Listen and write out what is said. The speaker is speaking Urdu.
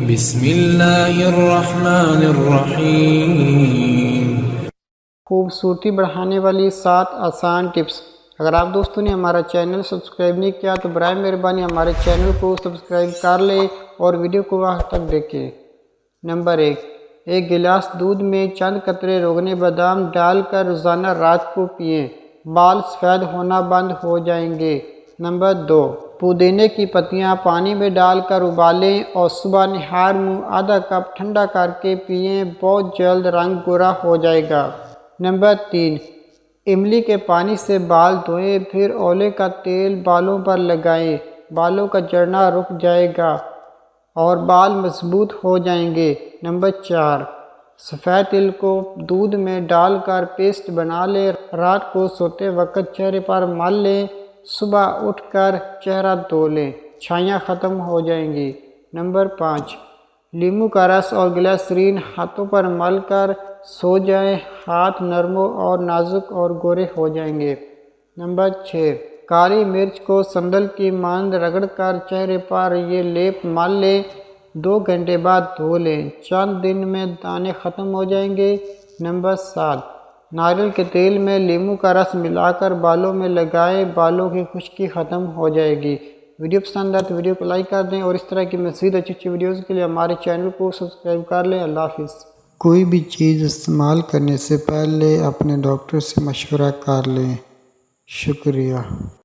بسم اللہ الرحمن الرحیم۔ خوبصورتی بڑھانے والی 7 آسان ٹپس۔ اگر آپ دوستوں نے ہمارا چینل سبسکرائب نہیں کیا تو برائے مہربانی ہمارے چینل کو سبسکرائب کر لیں اور ویڈیو کو آخر تک دیکھیں۔ نمبر 1، ایک گلاس دودھ میں چند قطرے روغن بادام ڈال کر روزانہ رات کو پئیں، بال سفید ہونا بند ہو جائیں گے۔ نمبر 2، پودینے کی پتیاں پانی میں ڈال کر ابالیں اور صبح نہار منہ آدھا کپ ٹھنڈا کر کے پئیں، بہت جلد رنگ گورا ہو جائے گا۔ نمبر 3، املی کے پانی سے بال دھوئیں، پھر اولیے کا تیل بالوں پر لگائیں، بالوں کا جھڑنا رک جائے گا اور بال مضبوط ہو جائیں گے۔ نمبر 4، سفید تل کو دودھ میں ڈال کر پیسٹ بنا لیں، رات کو سوتے وقت چہرے پر مل لیں، صبح اٹھ کر چہرہ دھو لیں، چھائیاں ختم ہو جائیں گی۔ نمبر 5، لیموں کا رس اور گلیسرین ہاتھوں پر مل کر سو جائیں، ہاتھ نرم اور نازک اور گورے ہو جائیں گے۔ نمبر 6، کالی مرچ کو سندل کی مانند رگڑ کر چہرے پر یہ لیپ مل لیں، 2 گھنٹے بعد دھو لیں، چند دن میں دانے ختم ہو جائیں گے۔ نمبر 7، ناریل کے تیل میں لیموں کا رس ملا کر بالوں میں لگائیں، بالوں کی خشکی ختم ہو جائے گی۔ ویڈیو پسند آئے تو ویڈیو کو لائک کر دیں اور اس طرح کی مزید اچھی ویڈیوز کے لیے ہمارے چینل کو سبسکرائب کر لیں۔ اللہ حافظ۔ کوئی بھی چیز استعمال کرنے سے پہلے اپنے ڈاکٹر سے مشورہ کر لیں۔ شکریہ۔